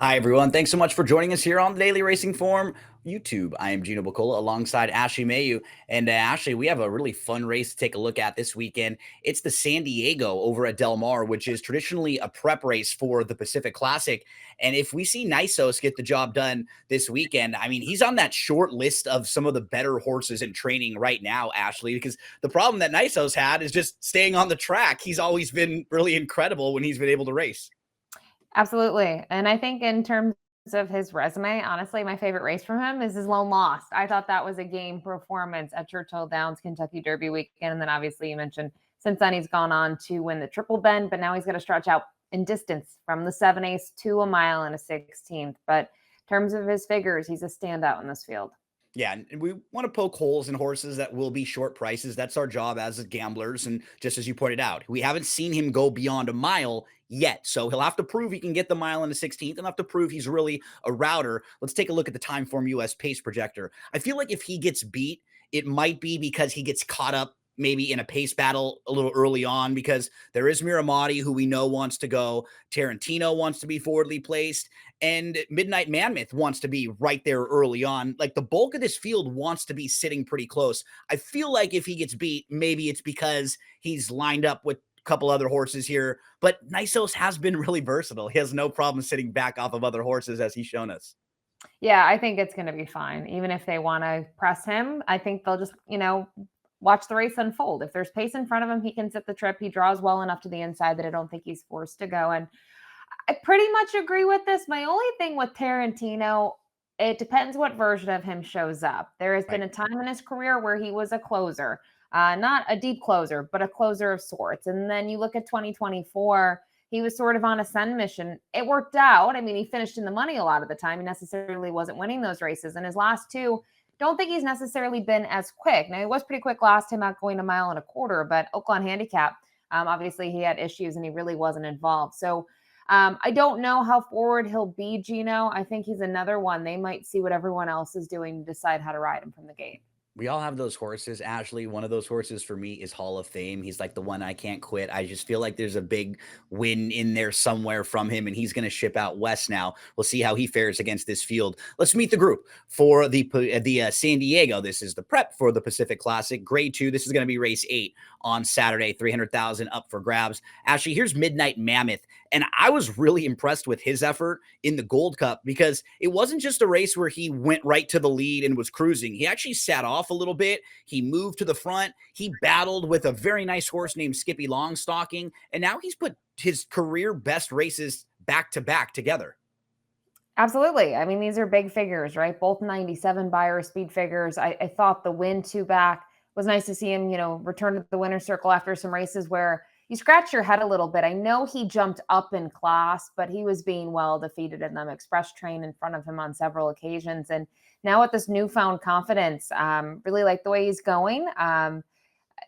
Hi, everyone. Thanks so much for joining us here on the Daily Racing Forum YouTube. I am Gino Buccola alongside Ashley Mailloux. And Ashley, we have a really fun race to take a look at this weekend. It's the San Diego over at Del Mar, which is traditionally a prep race for the Pacific Classic. And if we see Nysos get the job done this weekend, I mean, he's on that short list of some of the better horses in training right now, Ashley, because the problem that Nysos had is just staying on the track. He's always been really incredible when he's been able to race. Absolutely. And I think in terms of his resume, honestly, my favorite race from him is his lone loss. I thought that was a game performance at Churchill Downs Kentucky Derby weekend. And then obviously you mentioned since then he's gone on to win the Triple Bend, but now he's got to stretch out in distance from the 7/8 to a mile and a 16th. But in terms of his figures, he's a standout in this field. Yeah, and we want to poke holes in horses that will be short prices. That's our job as gamblers. And just as you pointed out, we haven't seen him go beyond a mile yet. So he'll have to prove he can get the mile in the 16th and have to prove he's really a router. Let's take a look at the Timeform US pace projector. I feel like if he gets beat, it might be because he gets caught up maybe in a pace battle a little early on, because there is Mirahmadi, who we know wants to go. Tarantino wants to be forwardly placed, and Midnight Mammoth wants to be right there early on. Like, the bulk of this field wants to be sitting pretty close. I feel like if he gets beat, maybe it's because he's lined up with a couple other horses here. But Nysos has been really versatile. He has no problem sitting back off of other horses, as he's shown us. Yeah, I think it's going to be fine. Even if they want to press him, I think they'll just, watch the race unfold. If there's pace in front of him, he can sit the trip. He draws well enough to the inside that I don't think he's forced to go. And I pretty much agree with this. My only thing with Tarantino, it depends what version of him shows up. There has been Right. a time in his career where he was a closer, not a deep closer, but a closer of sorts. And then you look at 2024, he was sort of on a sun mission. It worked out. I mean, he finished in the money a lot of the time. He necessarily wasn't winning those races. And his last two, don't think he's necessarily been as quick. Now, he was pretty quick last time out going a mile and a quarter, but Oakland Handicap, obviously he had issues and he really wasn't involved. So I don't know how forward he'll be, Gino. I think he's another one. They might see what everyone else is doing to decide how to ride him from the gate. We all have those horses. Ashley, one of those horses for me is Hall of Fame. He's like the one I can't quit. I just feel like there's a big win in there somewhere from him, and he's going to ship out west now. We'll see how he fares against this field. Let's meet the group for the San Diego. This is the prep for the Pacific Classic, Grade 2. This is going to be race 8 on Saturday, 300,000 up for grabs. Ashley, here's Midnight Mammoth. And I was really impressed with his effort in the Gold Cup, because it wasn't just a race where he went right to the lead and was cruising. He actually sat off a little bit. He moved to the front. He battled with a very nice horse named Skippy Longstocking. And now he's put his career best races back to back together. Absolutely. I mean, these are big figures, right? Both 97 buyer speed figures. I thought the win two back was nice to see him, return to the winner's circle after some races where you scratch your head a little bit. I know he jumped up in class, but he was being well defeated in them express train in front of him on several occasions. And now with this newfound confidence, really like the way he's going.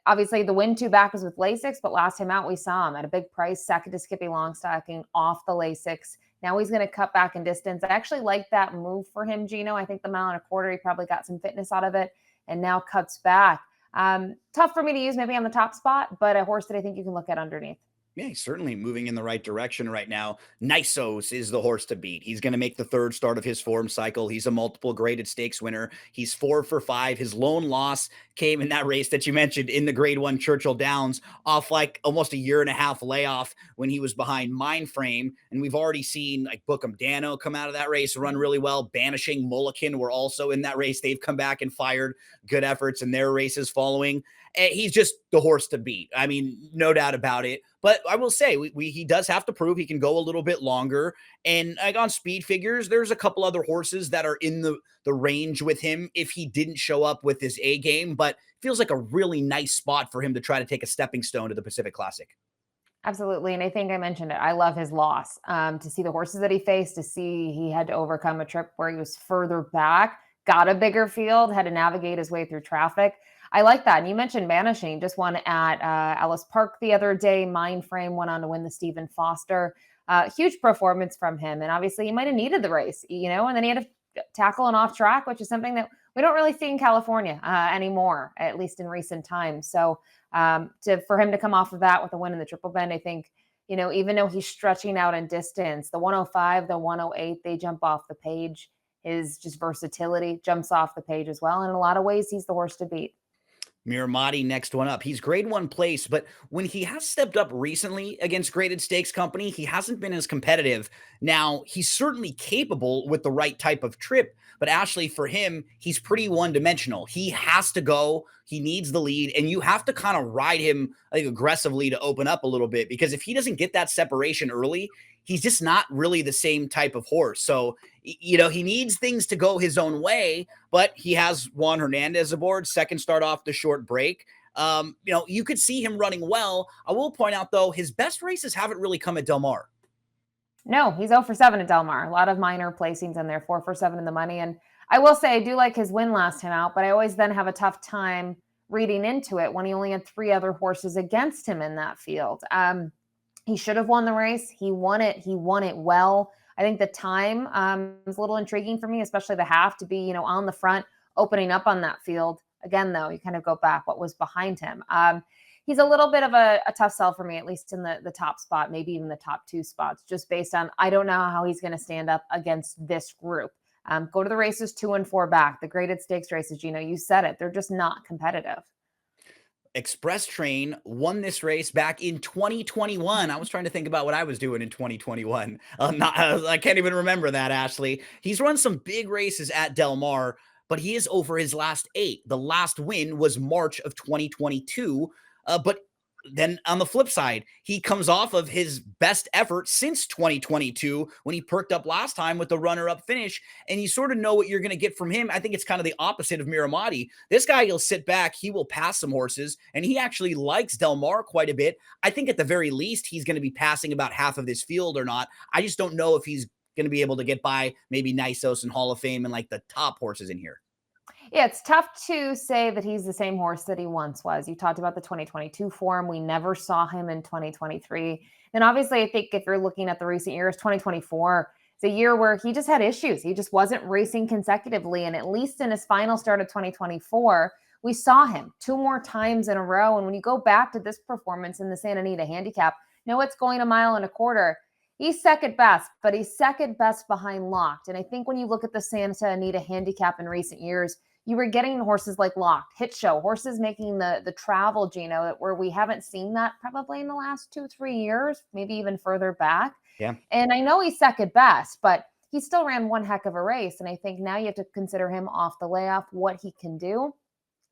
Obviously, the win two back was with Lasix, but last time out, we saw him at a big price, second to Skippy Longstocking off the Lasix. Now he's going to cut back in distance. I actually like that move for him, Gino. I think the mile and a quarter, he probably got some fitness out of it and now cuts back. Tough for me to use maybe on the top spot, but a horse that I think you can look at underneath. Yeah, he's certainly moving in the right direction right now. Nysos is the horse to beat. He's going to make the third start of his form cycle. He's a multiple graded stakes winner. He's 4 for 5. His lone loss came in that race that you mentioned in the Grade 1 Churchill Downs, off like almost a year and a half layoff when he was behind Mindframe. And we've already seen like Bookham Dano come out of that race, run really well. Banishing Mulligan were also in that race. They've come back and fired good efforts in their races following. He's just the horse to beat. I mean, no doubt about it. But I will say, he does have to prove he can go a little bit longer. And like on speed figures, there's a couple other horses that are in the range with him if he didn't show up with his A game. But feels like a really nice spot for him to try to take a stepping stone to the Pacific Classic. Absolutely. And I think I mentioned it. I love his loss. To see the horses that he faced, to see he had to overcome a trip where he was further back, got a bigger field, had to navigate his way through traffic. I like that. And you mentioned Banishing, just won at Ellis Park the other day. Mindframe went on to win the Stephen Foster. Huge performance from him. And obviously, he might have needed the race, and then he had to tackle an off track, which is something that we don't really see in California anymore, at least in recent times. So for him to come off of that with a win in the Triple Bend, I think Even though he's stretching out in distance, the 105, the 108, they jump off the page. His just versatility jumps off the page as well. In a lot of ways, he's the horse to beat. Mirahmadi next one up. He's grade one place, but when he has stepped up recently against graded stakes company, he hasn't been as competitive. Now, he's certainly capable with the right type of trip, but Ashley, for him, he's pretty one dimensional. He has to go, he needs the lead, and you have to kind of ride him like aggressively to open up a little bit because if he doesn't get that separation early, he's just not really the same type of horse. So, he needs things to go his own way, but he has Juan Hernandez aboard, second start off the short break. You could see him running well. I will point out, though, his best races haven't really come at Del Mar. No, he's 0 for 7 at Del Mar. A lot of minor placings in there, 4 for 7 in the money. And I will say, I do like his win last time out, but I always then have a tough time reading into it when he only had 3 other horses against him in that field. He should have won the race. He won it. He won it well. I think the time was a little intriguing for me, especially the half to be, on the front, opening up on that field. Again, though, you kind of go back, what was behind him. He's a little bit of a tough sell for me, at least in the top spot, maybe even the top 2 spots, just based on, I don't know how he's going to stand up against this group. Go to the races 2 and 4 back, the graded stakes races, Gino, you said it. They're just not competitive. Express Train won this race back in 2021. I was trying to think about what I was doing in 2021. I can't even remember that, Ashley. He's run some big races at Del Mar, but he is over his last 8. The last win was March of 2022. But then on the flip side, he comes off of his best effort since 2022 when he perked up last time with the runner-up finish, and you sort of know what you're going to get from him. I think it's kind of the opposite of Mirahmadi. This guy, he'll sit back, he will pass some horses, and he actually likes Del Mar quite a bit. I think at the very least, he's going to be passing about half of this field or not. I just don't know if he's going to be able to get by maybe Nysos and Hall of Fame and like the top horses in here. Yeah, it's tough to say that he's the same horse that he once was. You talked about the 2022 form. We never saw him in 2023. And obviously, I think if you're looking at the recent years, 2024 is a year where he just had issues. He just wasn't racing consecutively. And at least in his final start of 2024, we saw him 2 more times in a row. And when you go back to this performance in the Santa Anita handicap, it's going 1.25 miles. He's second best, but he's second best behind Locked. And I think when you look at the Santa Anita handicap in recent years, you were getting horses like Locked, Hit Show, horses making the travel, Gino, where we haven't seen that probably in the last 2-3 years, maybe even further back. Yeah. And I know he's second best, but he still ran one heck of a race. And I think now you have to consider him off the layoff, what he can do.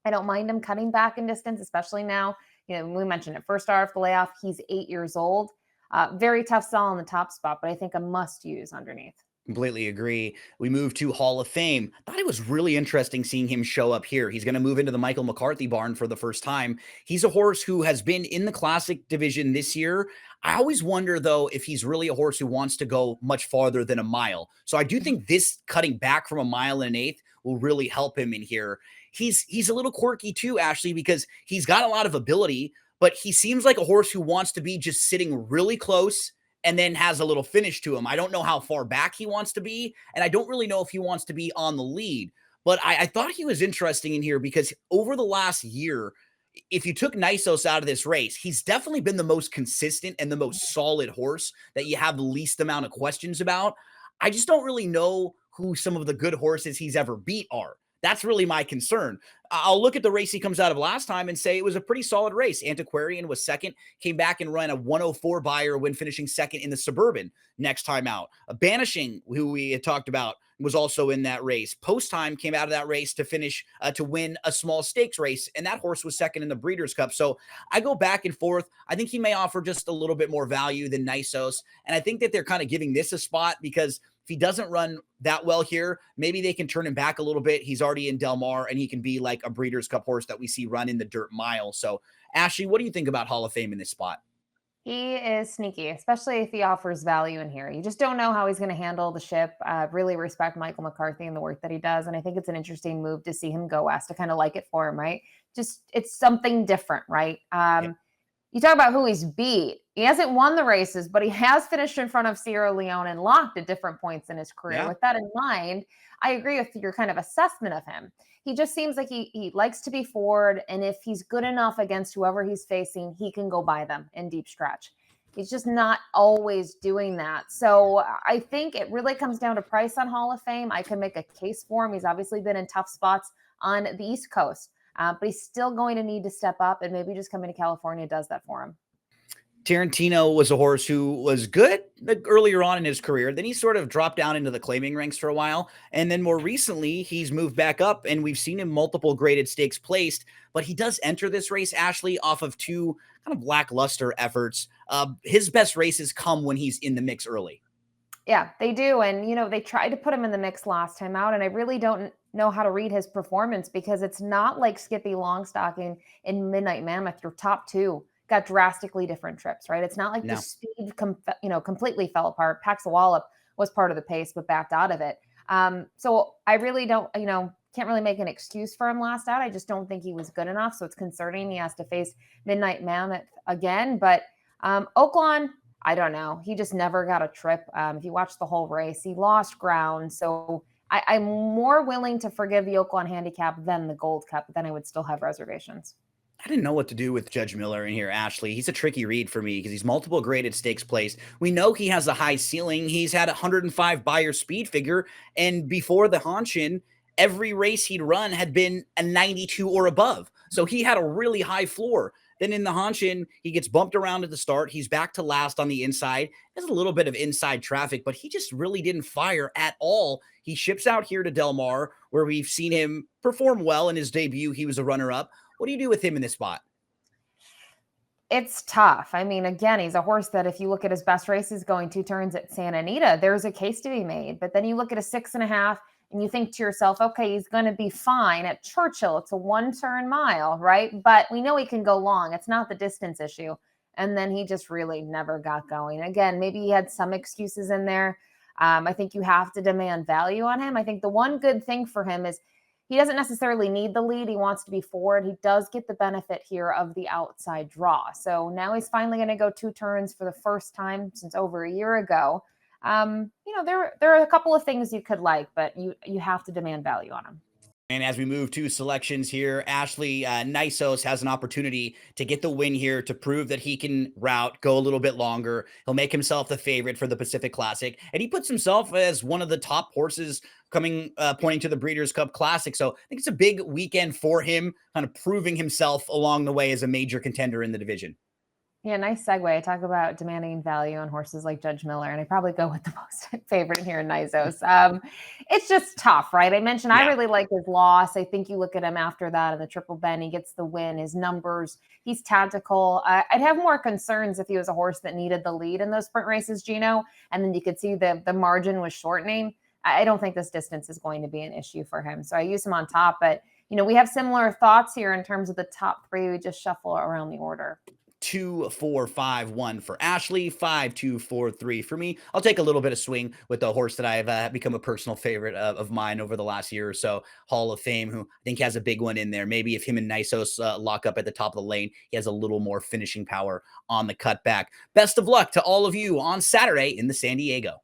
I don't mind him cutting back in distance, especially now. We mentioned it, first star off the layoff, he's 8 years old. Very tough sell on the top spot, but I think a must use underneath. Completely agree. We move to Hall of Fame. Thought it was really interesting seeing him show up here. He's going to move into the Michael McCarthy barn for the first time. He's a horse who has been in the classic division this year. I always wonder, though, if he's really a horse who wants to go much farther than a mile. So I do think this cutting back from 1.1 miles will really help him in here. He's a little quirky too, Ashley, because he's got a lot of ability, but he seems like a horse who wants to be just sitting really close and then has a little finish to him. I don't know how far back he wants to be, and I don't really know if he wants to be on the lead. But I thought he was interesting in here because over the last year, if you took Nysos out of this race, he's definitely been the most consistent and the most solid horse that you have the least amount of questions about. I just don't really know who some of the good horses he's ever beat are. That's really my concern. I'll look at the race he comes out of last time and say it was a pretty solid race. Antiquarian was second, came back and ran a 104 buyer when finishing second in the Suburban next time out. Banishing, who we had talked about, was also in that race. Post time came out of that race to finish to win a small stakes race, and that horse was second in the Breeders' Cup. So I go back and forth. I think he may offer just a little bit more value than Nysos, and I think that they're kind of giving this a spot because if he doesn't run that well here, maybe they can turn him back a little bit. He's already in Del Mar, and he can be like a Breeders' Cup horse that we see run in the dirt mile. So, Ashley, what do you think about Hall of Fame in this spot? He is sneaky, especially if he offers value in here. You just don't know how he's going to handle the ship. Really respect Michael McCarthy and the work that he does. And I think it's an interesting move to see him go west. I kind of like it for him, right? Just it's something different, right? Yeah. You talk about who he's beat. He hasn't won the races, but he has finished in front of Sierra Leone and Locked at different points in his career. Yeah. With that in mind, I agree with your kind of assessment of him. He just seems like he likes to be forward, and if he's good enough against whoever he's facing, he can go by them in deep stretch. He's just not always doing that. So I think it really comes down to price on Hall of Fame. I can make a case for him. He's obviously been in tough spots on the East Coast, but he's still going to need to step up, and maybe just coming to California does that for him. Tarantino was a horse who was good earlier on in his career. Then he sort of dropped down into the claiming ranks for a while. And then more recently, he's moved back up, and we've seen him multiple graded stakes placed. But he does enter this race, Ashley, off of two kind of lackluster efforts. His best races come when he's in the mix early. Yeah, they do. And, they tried to put him in the mix last time out. And I really don't know how to read his performance, because it's not like Skippy Longstocking in Midnight Mammoth. Your top two got drastically different trips, right? It's not like the No. speed, completely fell apart. Paxawallop was part of the pace, but backed out of it. So I really don't, can't really make an excuse for him last out. I just don't think he was good enough. So it's concerning he has to face Midnight Mammoth again. But Oaklawn, I don't know. He just never got a trip. If you watch the whole race, he lost ground. So I'm more willing to forgive the Oaklawn handicap than the Gold Cup, but then I would still have reservations. I didn't know what to do with Judge Miller in here, Ashley. He's a tricky read for me because he's multiple graded stakes placed. We know he has a high ceiling. He's had a 105 Beyer speed figure. And before the Hanshin, every race he'd run had been a 92 or above. So he had a really high floor. Then in the Hanshin, he gets bumped around at the start. He's back to last on the inside. There's a little bit of inside traffic, but he just really didn't fire at all. He ships out here to Del Mar, where we've seen him perform well in his debut. He was a runner-up. What do you do with him in this spot? It's tough. I mean, again, he's a horse that if you look at his best races going 2 turns at Santa Anita, there's a case to be made. But then you look at a 6.5 and you think to yourself, okay, he's going to be fine at Churchill. It's a 1-turn mile, right? But we know he can go long. It's not the distance issue. And then he just really never got going. Again, maybe he had some excuses in there. I think you have to demand value on him. I think the one good thing for him is he doesn't necessarily need the lead. He wants to be forward. He does get the benefit here of the outside draw. So now he's finally going to go 2 turns for the first time since over a year ago. There are a couple of things you could like, but you have to demand value on him. And as we move to selections here, Ashley, Nysos has an opportunity to get the win here to prove that he can route, go a little bit longer. He'll make himself the favorite for the Pacific Classic, and he puts himself as one of the top horses coming, pointing to the Breeders' Cup Classic. So I think it's a big weekend for him, kind of proving himself along the way as a major contender in the division. Yeah, nice segue. I talk about demanding value on horses like Judge Miller, and I probably go with the most favorite here in Nysos. It's just tough, right? I mentioned I really like his loss. I think you look at him after that in the Triple Bend, he gets the win, his numbers, he's tactical. I'd have more concerns if he was a horse that needed the lead in those sprint races, Gino, and then you could see the margin was shortening. I don't think this distance is going to be an issue for him. So I use him on top, but we have similar thoughts here in terms of the top three. We just shuffle around the order. 2, 4, 5, 1 for Ashley, 5, 2, 4, 3 for me. I'll take a little bit of swing with the horse that I've become a personal favorite of mine over the last year or so, Hall of Fame, who I think has a big one in there. Maybe if him and Nysos lock up at the top of the lane, he has a little more finishing power on the cutback. Best of luck to all of you on Saturday in the San Diego.